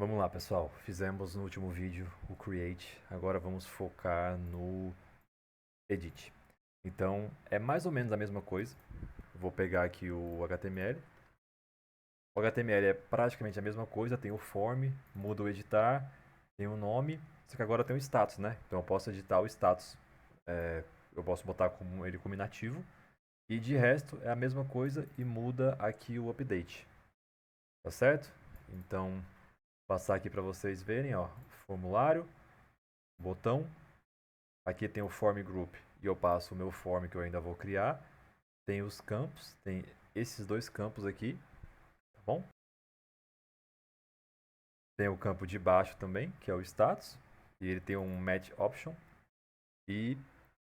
Vamos lá, pessoal. Fizemos no último vídeo o Create. Agora vamos focar no Edit. Então, é mais ou menos a mesma coisa. Vou pegar aqui o HTML. O HTML é praticamente a mesma coisa. Tem o form, muda o editar, tem o nome. Só que agora tem o status, né? Então eu posso editar o status. Eu posso botar ele como inativo. E de resto é a mesma coisa e muda aqui o update. Tá certo? Então, passar aqui para vocês verem, ó, formulário, botão. Aqui tem o form group e eu passo o meu form que eu ainda vou criar. Tem os campos, tem esses dois campos aqui, tá bom? Tem o campo de baixo também, que é o status, e ele tem um match option. E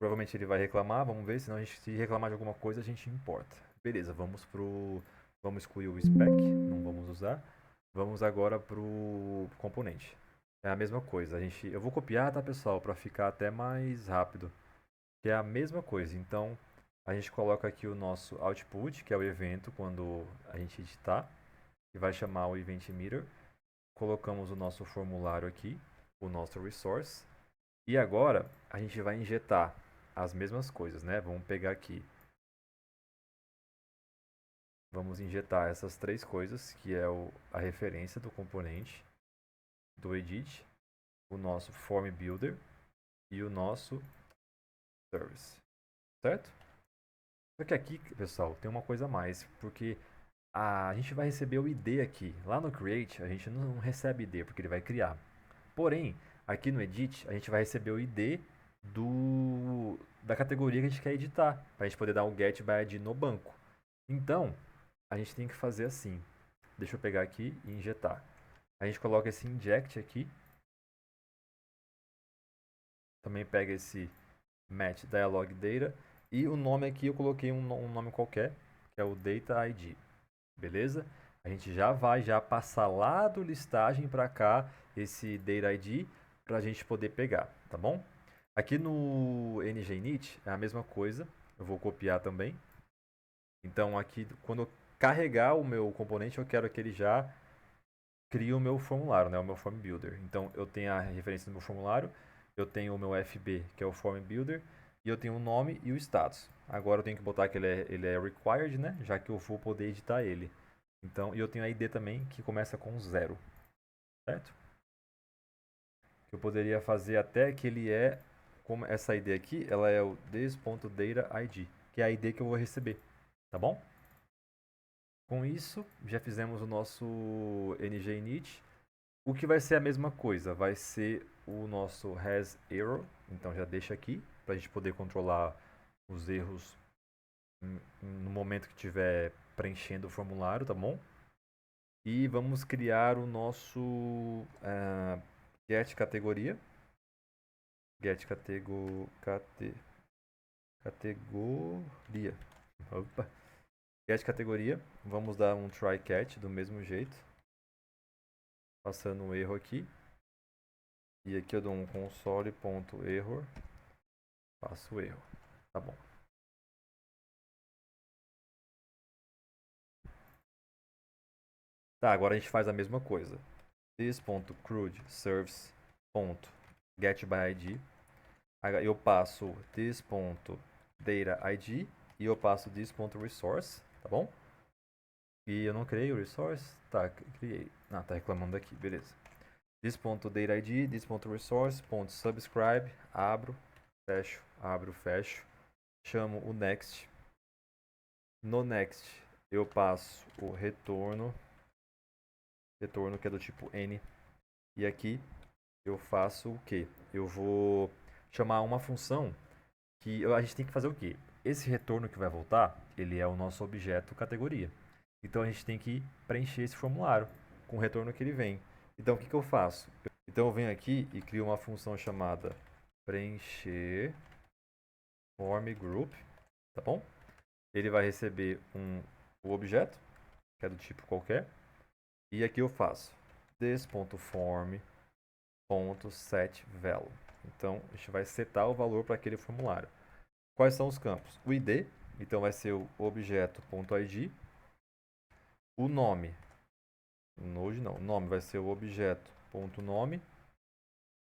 provavelmente ele vai reclamar, vamos ver, senão se reclamar de alguma coisa a gente importa. Beleza, vamos excluir o spec, não vamos usar. Vamos agora pro componente. É a mesma coisa. Eu vou copiar, tá, pessoal, para ficar até mais rápido. Que é a mesma coisa. Então, a gente coloca aqui o nosso output, que é o evento quando a gente editar, que vai chamar o event emitter. Colocamos o nosso formulário aqui, o nosso resource. E agora a gente vai injetar as mesmas coisas, né? Vamos pegar aqui. Vamos injetar essas três coisas, que é a referência do componente, do edit, o nosso form builder e o nosso service, certo? Só que aqui, pessoal, tem uma coisa a mais, porque a gente vai receber o ID aqui. Lá no Create, a gente não recebe ID, porque ele vai criar. Porém, aqui no Edit, a gente vai receber o ID da categoria que a gente quer editar, para a gente poder dar um get by ID no banco. Então, a gente tem que fazer assim. Deixa eu pegar aqui e injetar. A gente coloca esse inject aqui. Também pega esse match dialog data. E o nome aqui eu coloquei um nome qualquer, que é o data ID. Beleza? A gente já passar lá do listagem para cá esse data ID para a gente poder pegar, tá bom? Aqui no NGinit é a mesma coisa. Eu vou copiar também. Então aqui quando eu carregar o meu componente, eu quero que ele já crie o meu formulário, né, o meu form builder. Então eu tenho a referência do meu formulário, eu tenho o meu FB, que é o form builder, e eu tenho o nome e o status. Agora eu tenho que botar que ele é required, né, já que eu vou poder editar ele. Então, e eu tenho a ID também que começa com 0, certo? Eu poderia fazer até que ele é, como essa ID aqui, ela é o this.dataID, que é a ID que eu vou receber, tá bom? Com isso, já fizemos o nosso NGinit. O que vai ser a mesma coisa, vai ser o nosso hasError, então já deixa aqui, para a gente poder controlar os erros no momento que estiver preenchendo o formulário, tá bom? E vamos criar o nosso get categoria. Get categoria. Opa. Get categoria. Vamos dar um try catch do mesmo jeito. Passando um erro aqui. E aqui eu dou um console.error. Passo o erro. Tá bom. Tá, agora a gente faz a mesma coisa. This.CRUD-Service.GetById. Eu passo this.DataID e eu passo this.Resource, tá bom? E eu não criei o resource? Tá, criei. Ah, tá reclamando aqui, beleza. This.DataID, this.resource.subscribe, abro, fecho. Chamo o next. No next eu passo o retorno que é do tipo N. E aqui eu faço o quê? Eu vou chamar uma função que a gente tem que fazer o quê? Esse retorno que vai voltar, ele é o nosso objeto categoria. Então a gente tem que preencher esse formulário com o retorno que ele vem. Então o que eu faço? Então eu venho aqui e crio uma função chamada preencher form group, tá bom? Ele vai receber o objeto, que é do tipo qualquer, e aqui eu faço this.form.setValue. Então a gente vai setar o valor para aquele formulário. Quais são os campos? O ID, então vai ser o objeto.id. O nome, Node não, o nome vai ser o objeto.nome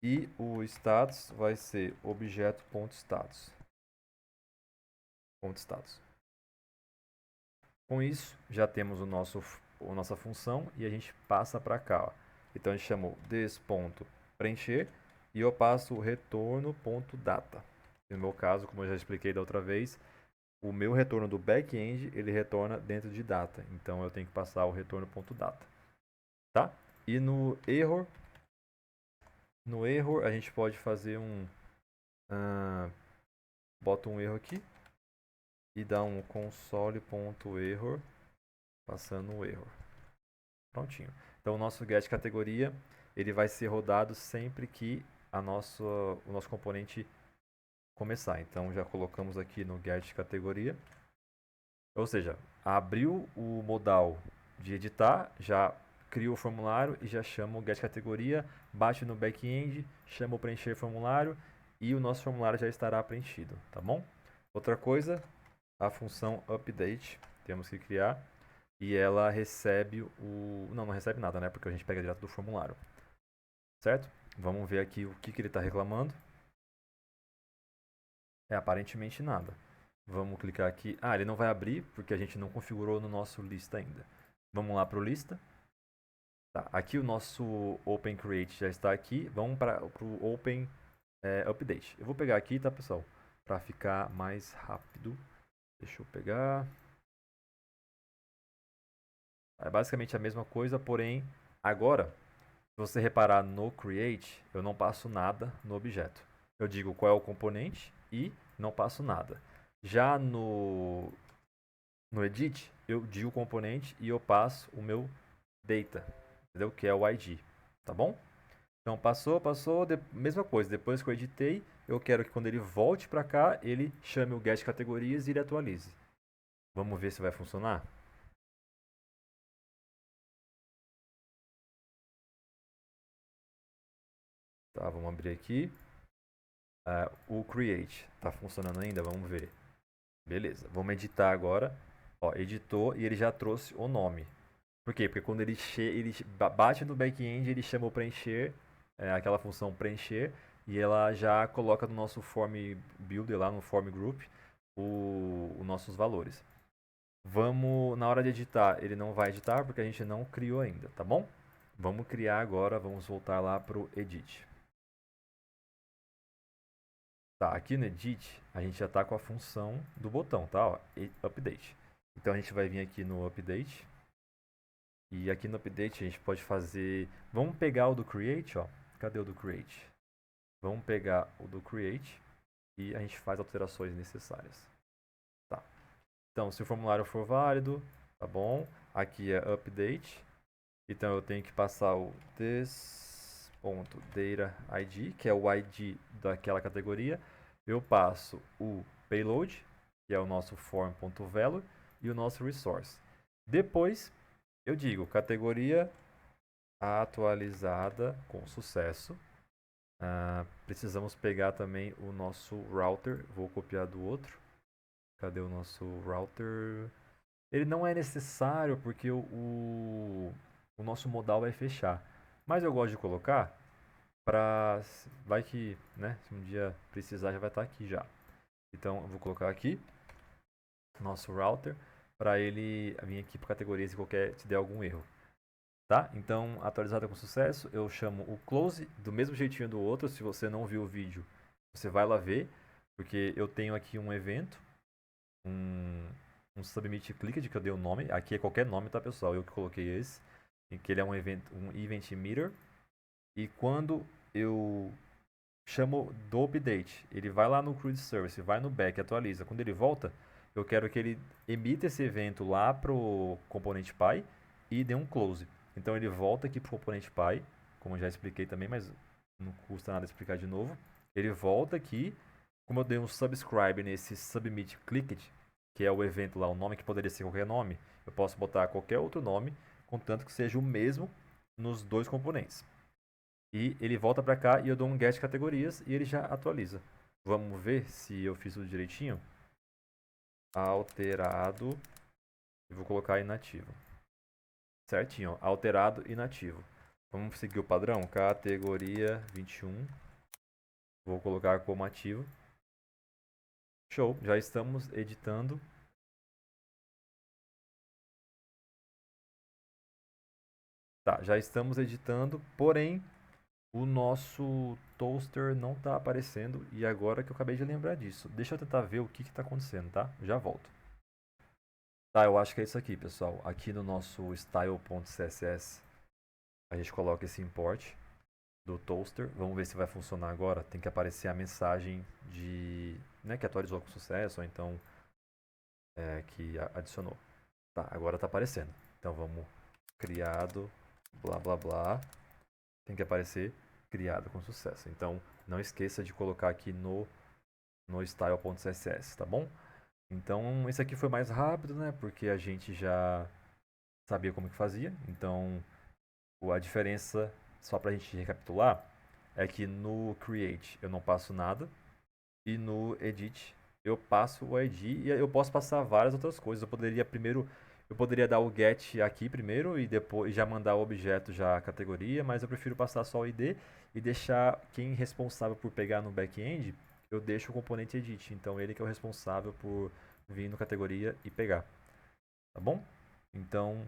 e o status vai ser objeto.status. .status. Com isso, já temos a nossa função e a gente passa para cá. Ó. Então, a gente chamou this.preencher e eu passo o retorno.data. No meu caso, como eu já expliquei da outra vez, o meu retorno do back-end, ele retorna dentro de data. Então, eu tenho que passar o retorno.data. Tá? E no error, a gente pode fazer bota um erro aqui e dá um console.error passando o erro. Prontinho. Então o nosso get categoria ele vai ser rodado sempre que o nosso componente começar. Então já colocamos aqui no get categoria. Ou seja, abriu o modal de editar, já cria o formulário e já chama o get categoria, bate no back-end, chama o preencher formulário e o nosso formulário já estará preenchido, tá bom? Outra coisa, a função update, temos que criar e ela recebe o... Não recebe nada, né? Porque a gente pega direto do formulário, certo? Vamos ver aqui o que ele está reclamando. Aparentemente nada. Vamos clicar aqui. Ele não vai abrir porque a gente não configurou no nosso lista ainda. Vamos lá para o lista. Tá, aqui o nosso Open Create já está aqui. Vamos para o Open Update. Eu vou pegar aqui, tá, pessoal? Para ficar mais rápido. Deixa eu pegar. É basicamente a mesma coisa, porém, agora, se você reparar no Create, eu não passo nada no objeto. Eu digo qual é o componente e não passo nada. Já no Edit, eu digo o componente e eu passo o meu data, entendeu? Que é o ID, tá bom? Então passou, mesma coisa. Depois que eu editei, eu quero que quando ele volte para cá, ele chame o get categorias e ele atualize. Vamos ver se vai funcionar? Tá, vamos abrir aqui. O Create está funcionando ainda? Vamos ver. Beleza, vamos editar agora. Ó, editou e ele já trouxe o nome. Por quê? Porque quando ele bate no back-end, ele chama o preencher, aquela função preencher, e ela já coloca no nosso form builder, lá no form group, os nossos valores. Na hora de editar, ele não vai editar porque a gente não criou ainda, tá bom? Vamos criar agora, vamos voltar lá para o edit. Tá, aqui no Edit, a gente já está com a função do botão, tá? Ó, update. Então a gente vai vir aqui no Update. E aqui no Update a gente pode fazer... Vamos pegar o do Create, ó. Cadê o do Create? Vamos pegar o do Create e a gente faz alterações necessárias. Tá. Então, se o formulário for válido, tá bom. Aqui é Update. Então eu tenho que passar o this.dataID, que é o ID daquela categoria. Eu passo o payload, que é o nosso form.value, e o nosso resource. Depois eu digo categoria atualizada com sucesso. Precisamos pegar também o nosso router. Vou copiar do outro. Cadê o nosso router? Ele não é necessário porque o nosso modal vai fechar. Mas eu gosto de colocar para... Vai que, né, se um dia precisar já vai estar aqui já. Então eu vou colocar aqui nosso router para ele vir aqui para categorias se der algum erro. Tá? Então, atualizada com sucesso, eu chamo o close do mesmo jeitinho do outro. Se você não viu o vídeo, você vai lá ver, porque eu tenho aqui um evento, um submit clicked que eu dei o nome. Aqui é qualquer nome, tá, pessoal? Eu que coloquei esse, que ele é um event meter. E quando eu chamo do update, ele vai lá no CRUD service, vai no back, atualiza. Quando ele volta, eu quero que ele emita esse evento lá pro componente Py e dê um close. Então ele volta aqui pro componente Py, como eu já expliquei também, mas não custa nada explicar de novo. Ele volta aqui, como eu dei um subscribe nesse submit clicked, que é o evento lá, o nome que poderia ser qualquer nome, eu posso botar qualquer outro nome, contanto que seja o mesmo nos dois componentes. E ele volta para cá e eu dou um get categorias e ele já atualiza. Vamos ver se eu fiz tudo direitinho. Alterado. E vou colocar inativo. Certinho, ó, alterado inativo. Vamos seguir o padrão, categoria 21. Vou colocar como ativo. Show, já estamos editando. Tá, já estamos editando, porém o nosso toaster não está aparecendo e agora que eu acabei de lembrar disso. Deixa eu tentar ver o que está acontecendo, tá? Já volto. Tá, eu acho que é isso aqui, pessoal. Aqui no nosso style.css a gente coloca esse import do toaster. Vamos ver se vai funcionar agora. Tem que aparecer a mensagem de, né, que atualizou com sucesso ou então que adicionou. Tá, agora está aparecendo. Então vamos criado, blá blá blá. Tem que aparecer criado com sucesso. Então não esqueça de colocar aqui no style.css, tá bom? Então esse aqui foi mais rápido, né? Porque a gente já sabia como que fazia. Então a diferença, só pra gente recapitular, é que no create eu não passo nada e no edit eu passo o ID e eu posso passar várias outras coisas. Eu poderia dar o get aqui primeiro e depois já mandar o objeto já a categoria, mas eu prefiro passar só o ID e deixar quem responsável por pegar no back-end, eu deixo o componente edit. Então ele que é o responsável por vir no categoria e pegar. Tá bom? Então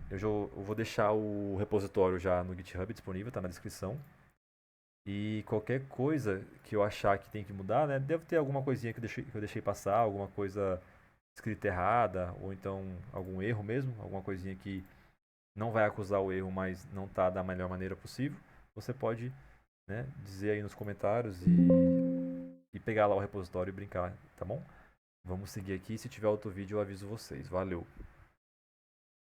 eu vou deixar o repositório já no GitHub disponível, tá na descrição. E qualquer coisa que eu achar que tem que mudar, né? Deve ter alguma coisinha que eu deixei passar, alguma coisa escrita errada, ou então algum erro mesmo, alguma coisinha que não vai acusar o erro, mas não está da melhor maneira possível. Você pode, né, dizer aí nos comentários e pegar lá o repositório e brincar, tá bom? Vamos seguir aqui. Se tiver outro vídeo, eu aviso vocês. Valeu!